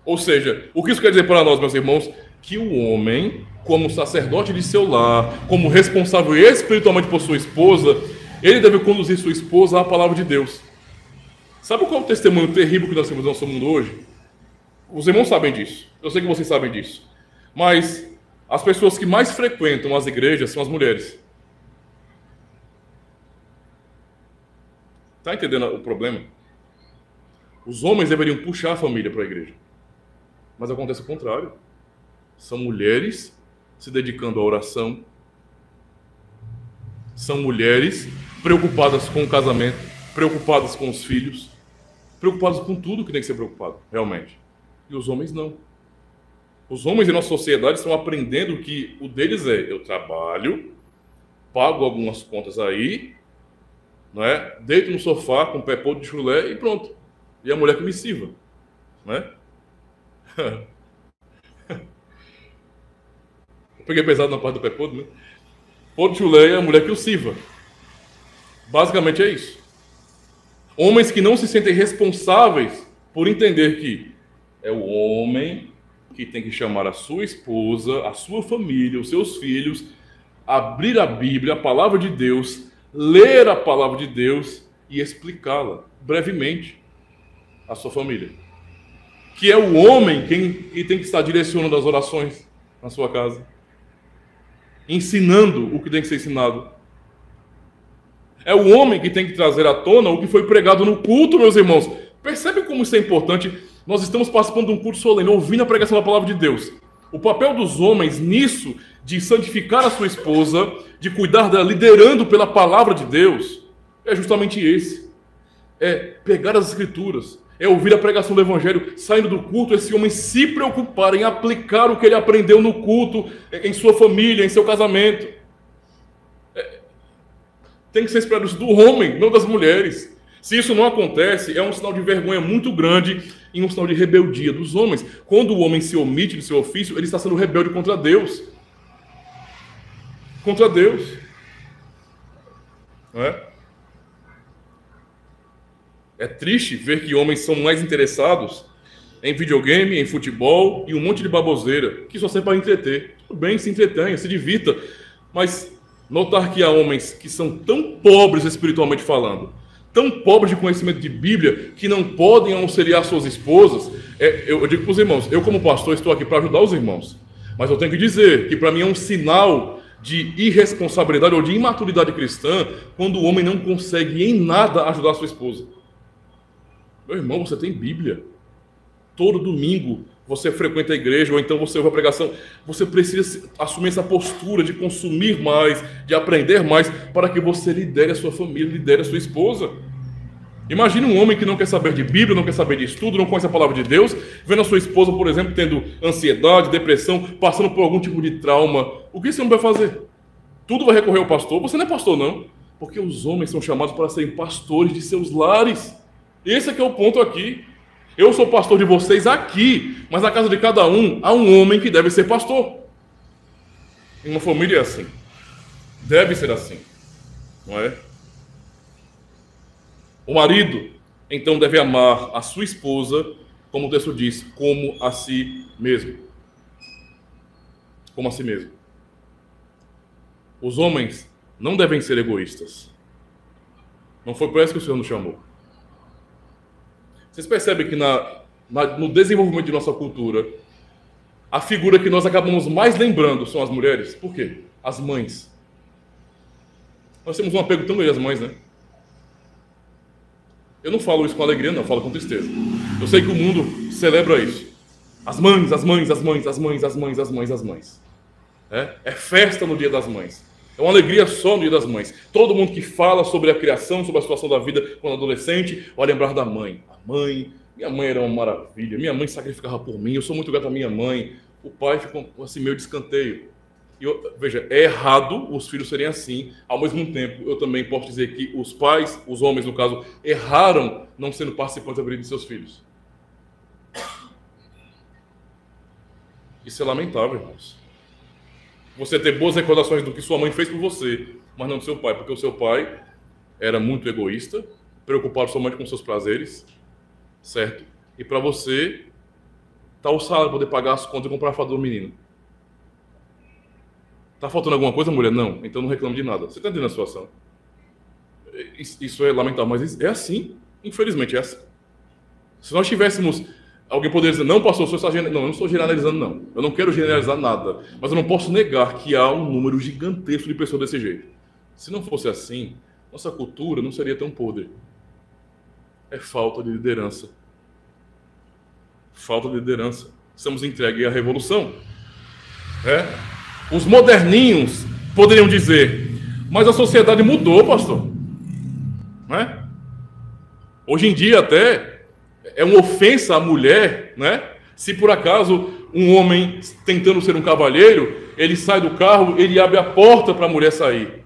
Ou seja, o que isso quer dizer para nós, meus irmãos? Que o homem, como sacerdote de seu lar, como responsável espiritualmente por sua esposa, ele deve conduzir sua esposa à palavra de Deus. Sabe qual é o testemunho terrível que nós temos no nosso mundo hoje? Os irmãos sabem disso. Eu sei que vocês sabem disso. Mas as pessoas que mais frequentam as igrejas são as mulheres. Está entendendo o problema? Os homens deveriam puxar a família para a igreja. Mas acontece o contrário. São mulheres se dedicando à oração. São mulheres preocupadas com o casamento, preocupadas com os filhos, preocupadas com tudo que tem que ser preocupado, realmente. E os homens não. Os homens em nossa sociedade estão aprendendo que o deles é: eu trabalho, pago algumas contas aí, não é? Deito no sofá com o pé podre de chulé e pronto. E a mulher que me sirva, não é? Eu peguei pesado na parte do pé podre, né? Podre de chulé e a mulher que o sirva. Basicamente é isso. Homens que não se sentem responsáveis por entender que é o homem que tem que chamar a sua esposa, a sua família, os seus filhos, abrir a Bíblia, a palavra de Deus, ler a palavra de Deus e explicá-la brevemente à sua família. Que é o homem quem tem que estar direcionando as orações na sua casa, ensinando o que tem que ser ensinado. É o homem que tem que trazer à tona o que foi pregado no culto, meus irmãos. Percebe como isso é importante? Nós estamos participando de um culto solene, ouvindo a pregação da palavra de Deus. O papel dos homens nisso, de santificar a sua esposa, de cuidar dela, liderando pela palavra de Deus, é justamente esse. É pegar as escrituras, é ouvir a pregação do evangelho, saindo do culto, esse homem se preocupar em aplicar o que ele aprendeu no culto, em sua família, em seu casamento. Tem que ser esperado isso do homem, não das mulheres. Se isso não acontece, é um sinal de vergonha muito grande e um sinal de rebeldia dos homens. Quando o homem se omite do seu ofício, ele está sendo rebelde contra Deus. Contra Deus. Não é? É triste ver que homens são mais interessados em videogame, em futebol e um monte de baboseira, que só serve para entreter. Tudo bem, se entretenha, se divirta, mas notar que há homens que são tão pobres espiritualmente falando, tão pobres de conhecimento de Bíblia, que não podem auxiliar suas esposas. Eu digo para os irmãos, eu como pastor estou aqui para ajudar os irmãos, mas eu tenho que dizer que para mim é um sinal de irresponsabilidade ou de imaturidade cristã quando o homem não consegue em nada ajudar a sua esposa. Meu irmão, você tem Bíblia. Todo domingo você frequenta a igreja, ou então você ouve a pregação. Você precisa assumir essa postura de consumir mais, de aprender mais, para que você lidere a sua família, lidere a sua esposa. Imagine um homem que não quer saber de Bíblia, não quer saber de estudo, não conhece a palavra de Deus, vendo a sua esposa, por exemplo, tendo ansiedade, depressão, passando por algum tipo de trauma. O que esse homem vai fazer? Tudo vai recorrer ao pastor? Você não é pastor, não. Porque os homens são chamados para serem pastores de seus lares. Esse é que é o ponto aqui. Eu sou pastor de vocês aqui, mas na casa de cada um há um homem que deve ser pastor. Em uma família é assim. Deve ser assim. Não é? O marido, então, deve amar a sua esposa, como o texto diz, como a si mesmo. Como a si mesmo. Os homens não devem ser egoístas. Não foi por isso que o Senhor nos chamou. Vocês percebem que no desenvolvimento de nossa cultura, a figura que nós acabamos mais lembrando são as mulheres? Por quê? As mães. Nós temos um apego tão grande às mães, né? Eu não falo isso com alegria, não, eu falo com tristeza. Eu sei que o mundo celebra isso. As mães, as mães, as mães, as mães, as mães, as mães, as mães. É festa no Dia das Mães. É uma alegria só no Dia das Mães. Todo mundo que fala sobre a criação, sobre a situação da vida quando adolescente, vai lembrar da mãe. A mãe, minha mãe era uma maravilha, minha mãe sacrificava por mim, eu sou muito grato à minha mãe. O pai ficou assim meio de escanteio. Veja, é errado os filhos serem assim. Ao mesmo tempo, eu também posso dizer que os pais, os homens no caso, erraram não sendo participantes da vida de seus filhos. Isso é lamentável, irmãos. Você ter boas recordações do que sua mãe fez por você, mas não do seu pai, porque o seu pai era muito egoísta, preocupado somente com seus prazeres, certo? E para você, tá o salário para poder pagar as contas e comprar a fralda do menino. Tá faltando alguma coisa, mulher? Não. Então não reclame de nada. Você está entendendo a situação? Isso é lamentável, mas é assim. Infelizmente é assim. Se nós tivéssemos... Alguém poderia dizer, não, pastor, não, eu não estou generalizando, não. Eu não quero generalizar nada. Mas eu não posso negar que há um número gigantesco de pessoas desse jeito. Se não fosse assim, nossa cultura não seria tão podre. É falta de liderança. Falta de liderança. Estamos entregues à revolução. Os moderninhos poderiam dizer, mas a sociedade mudou, pastor. Né? Hoje em dia até é uma ofensa à mulher, né? Se por acaso um homem tentando ser um cavalheiro, ele sai do carro, ele abre a porta para a mulher sair.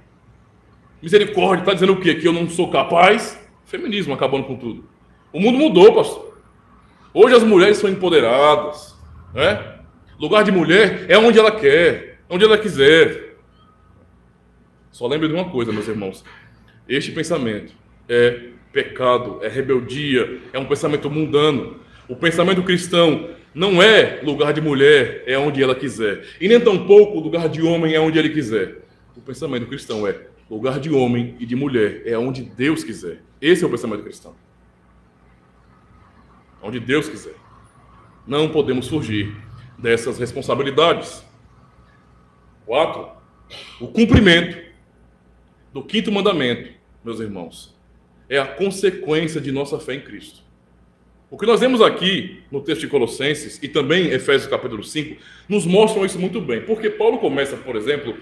Misericórdia, está dizendo o quê? Que eu não sou capaz? Feminismo acabando com tudo. O mundo mudou, pastor. Hoje as mulheres são empoderadas, né? Lugar de mulher é onde ela quer, onde ela quiser. Só lembre de uma coisa, meus irmãos. Este pensamento é pecado, é rebeldia, é um pensamento mundano. O pensamento cristão não é lugar de mulher, é onde ela quiser. E nem tampouco lugar de homem é onde ele quiser. O pensamento cristão é lugar de homem e de mulher, é onde Deus quiser. Esse é o pensamento cristão. Onde Deus quiser. Não podemos fugir dessas responsabilidades. 4. O cumprimento do 5º mandamento, meus irmãos, é a consequência de nossa fé em Cristo. O que nós vemos aqui no texto de Colossenses e também em Efésios capítulo 5 nos mostram isso muito bem. Porque Paulo começa, por exemplo,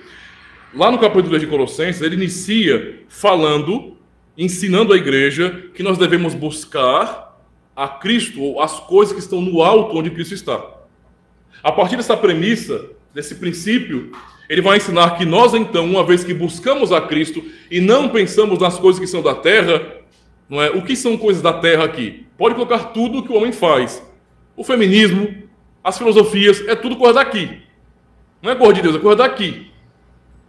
lá no capítulo 2 de Colossenses, ele inicia falando, ensinando a igreja que nós devemos buscar a Cristo, ou as coisas que estão no alto onde Cristo está. A partir dessa premissa, desse princípio, ele vai ensinar que nós, então, uma vez que buscamos a Cristo e não pensamos nas coisas que são da terra, não é? O que são coisas da terra aqui? Pode colocar tudo que o homem faz. O feminismo, as filosofias, é tudo coisa daqui. Não é coisa de Deus, é coisa daqui.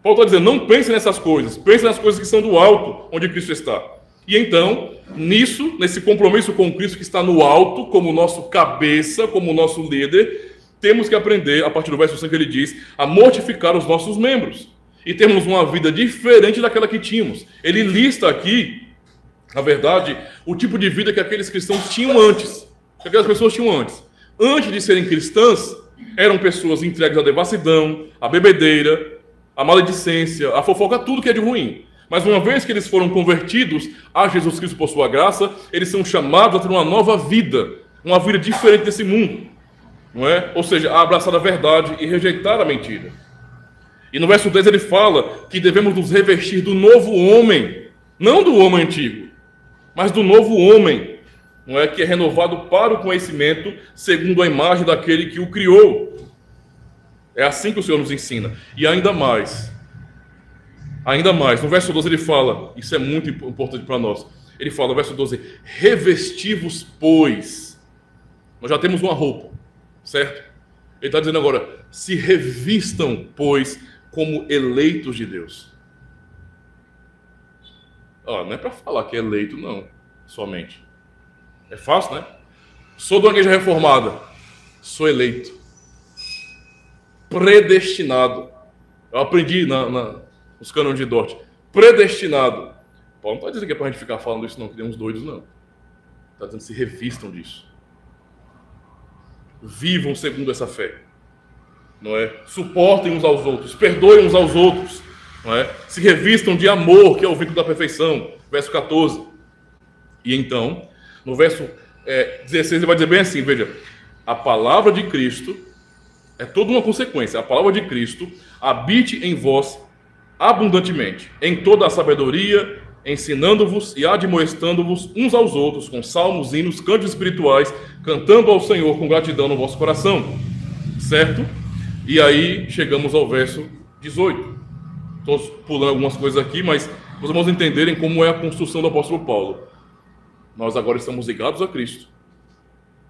Paulo está dizendo, não pense nessas coisas, pense nas coisas que são do alto, onde Cristo está. E então, nisso, nesse compromisso com Cristo que está no alto, como nosso cabeça, como nosso líder, temos que aprender, a partir do verso 5 que ele diz, a mortificar os nossos membros. E termos uma vida diferente daquela que tínhamos. Ele lista aqui, na verdade, o tipo de vida que aqueles cristãos tinham antes. Que aquelas pessoas tinham antes. Antes de serem cristãs, eram pessoas entregues à devassidão, à bebedeira, à maledicência, à fofoca, tudo que é de ruim. Mas uma vez que eles foram convertidos a Jesus Cristo por sua graça, eles são chamados a ter uma nova vida. Uma vida diferente desse mundo. Não é? Ou seja, a abraçar a verdade e rejeitar a mentira. E no verso 10 ele fala que devemos nos revestir do novo homem, não do homem antigo, mas do novo homem, não é? Que é renovado para o conhecimento segundo a imagem daquele que o criou. É assim que o Senhor nos ensina. E ainda mais, no verso 12 ele fala, isso é muito importante para nós, ele fala, no verso 12, revesti-vos, pois. Nós já temos uma roupa. Certo? Ele está dizendo agora, se revistam, pois, como eleitos de Deus. Não é para falar que é eleito, não, somente. É fácil, né? Sou de uma igreja reformada. Sou eleito. Predestinado. Eu aprendi nos cânones de Dort. Predestinado. Paulo não está dizendo que é para a gente ficar falando isso, não, que tem uns doidos, não. Está dizendo que se revistam disso. Vivam segundo essa fé, não é? Suportem uns aos outros, perdoem uns aos outros, não é? Se revistam de amor, que é o vínculo da perfeição, verso 14. E então, no verso 16, ele vai dizer bem assim, veja, a palavra de Cristo é toda uma consequência. A palavra de Cristo habite em vós abundantemente, em toda a sabedoria, ensinando-vos e admoestando-vos uns aos outros com salmos, hinos, cânticos espirituais, cantando ao Senhor com gratidão no vosso coração. Certo? E aí chegamos ao verso 18. Estou pulando algumas coisas aqui, mas os irmãos entenderem como é a construção do apóstolo Paulo. Nós agora estamos ligados a Cristo.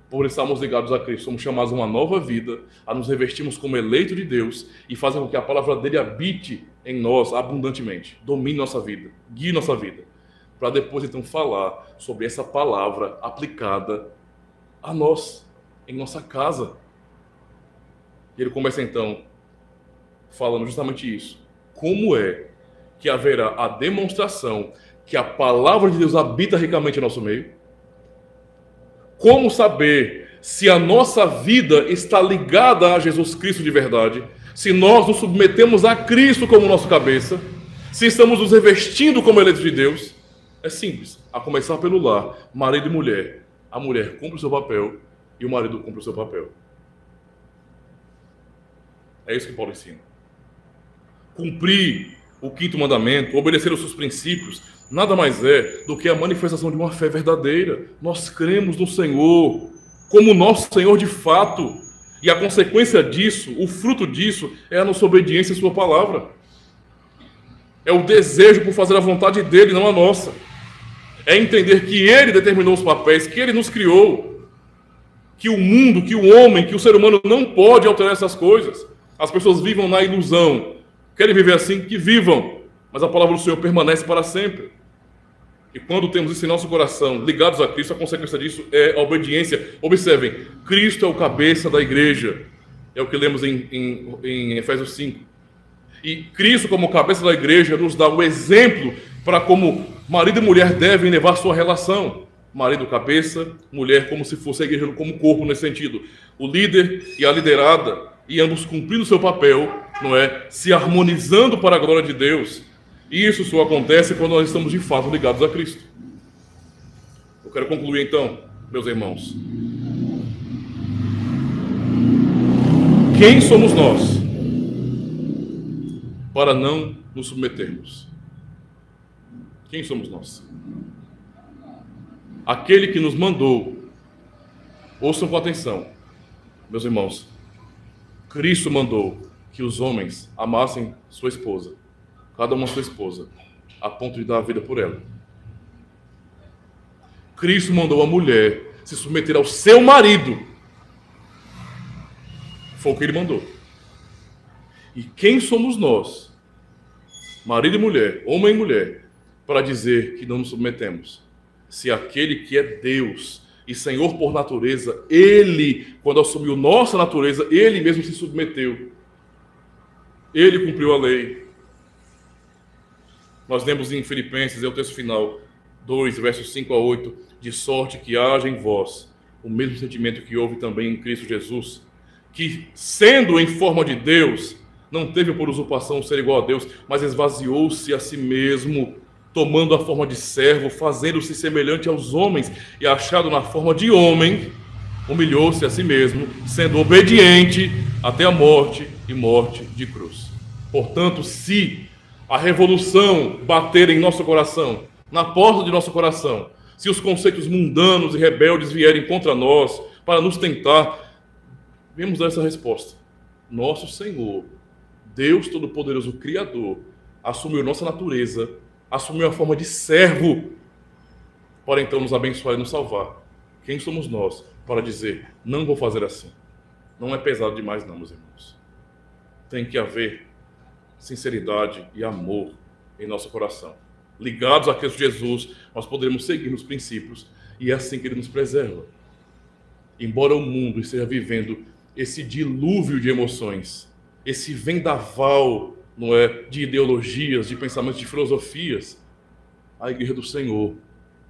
Por estarmos ligados a Cristo, somos chamados a uma nova vida, a nos revestirmos como eleito de Deus e fazer com que a palavra dele habite em nós abundantemente, domine nossa vida, guie nossa vida, para depois então falar sobre essa palavra aplicada a nós, em nossa casa. E ele começa então falando justamente isso. Como é que haverá a demonstração que a palavra de Deus habita ricamente em nosso meio? Como saber se a nossa vida está ligada a Jesus Cristo de verdade? Se nós nos submetemos a Cristo como nosso cabeça? Se estamos nos revestindo como eleitos de Deus? É simples, a começar pelo lar, marido e mulher. A mulher cumpre o seu papel e o marido cumpre o seu papel. É isso que Paulo ensina. Cumprir o quinto mandamento, obedecer aos seus princípios, nada mais é do que a manifestação de uma fé verdadeira. Nós cremos no Senhor como nosso Senhor de fato. E a consequência disso, o fruto disso, é a nossa obediência à sua palavra. É o desejo por fazer a vontade dele, não a nossa. É entender que ele determinou os papéis, que ele nos criou. Que o mundo, que o homem, que o ser humano não pode alterar essas coisas. As pessoas vivam na ilusão. Querem viver assim? Que vivam. Mas a palavra do Senhor permanece para sempre. E quando temos isso em nosso coração, ligados a Cristo, a consequência disso é a obediência. Observem, Cristo é o cabeça da igreja. É o que lemos em Efésios 5. E Cristo, como cabeça da igreja, nos dá o exemplo para como marido e mulher devem levar sua relação. Marido cabeça, mulher como se fosse a igreja como corpo nesse sentido. O líder e a liderada, e ambos cumprindo o seu papel, não é? Se harmonizando para a glória de Deus. E isso só acontece quando nós estamos de fato ligados a Cristo. Eu quero concluir então, meus irmãos. Quem somos nós para não nos submetermos? Quem somos nós? Aquele que nos mandou. Ouçam com atenção, meus irmãos. Cristo mandou que os homens amassem sua esposa, cada uma sua esposa, a ponto de dar a vida por ela. Cristo mandou a mulher se submeter ao seu marido. Foi o que ele mandou. E quem somos nós, marido e mulher, homem e mulher, para dizer que não nos submetemos? Se aquele que é Deus e Senhor por natureza, ele, quando assumiu nossa natureza, ele mesmo se submeteu. Ele cumpriu a lei. Nós lemos em Filipenses, é o texto final, 2, versos 5 a 8, de sorte que haja em vós o mesmo sentimento que houve também em Cristo Jesus, que, sendo em forma de Deus, não teve por usurpação ser igual a Deus, mas esvaziou-se a si mesmo, tomando a forma de servo, fazendo-se semelhante aos homens, e achado na forma de homem, humilhou-se a si mesmo, sendo obediente até a morte e morte de cruz. Portanto, se a revolução bater em nosso coração, na porta de nosso coração, se os conceitos mundanos e rebeldes vierem contra nós para nos tentar, vamos dar essa resposta. Nosso Senhor, Deus Todo-Poderoso, Criador, assumiu nossa natureza, assumiu a forma de servo para então nos abençoar e nos salvar. Quem somos nós para dizer, não vou fazer assim? Não é pesado demais não, meus irmãos. Tem que haver sinceridade e amor em nosso coração. Ligados a Cristo Jesus, nós poderemos seguir nos princípios e é assim que Ele nos preserva. Embora o mundo esteja vivendo esse dilúvio de emoções, esse vendaval, não é, de ideologias, de pensamentos, de filosofias, a Igreja do Senhor,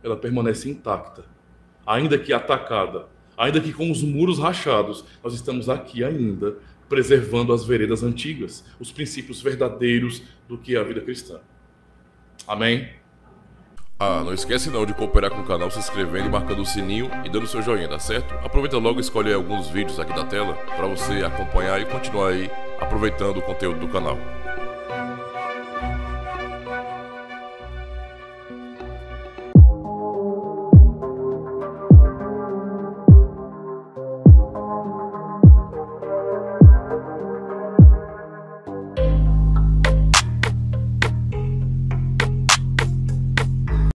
ela permanece intacta, ainda que atacada, ainda que com os muros rachados, nós estamos aqui ainda, preservando as veredas antigas, os princípios verdadeiros do que é a vida cristã. Amém? Ah, não esquece não de cooperar com o canal, se inscrevendo e marcando o sininho e dando seu joinha, tá certo? Aproveita logo e escolhe alguns vídeos aqui da tela para você acompanhar e continuar aí aproveitando o conteúdo do canal.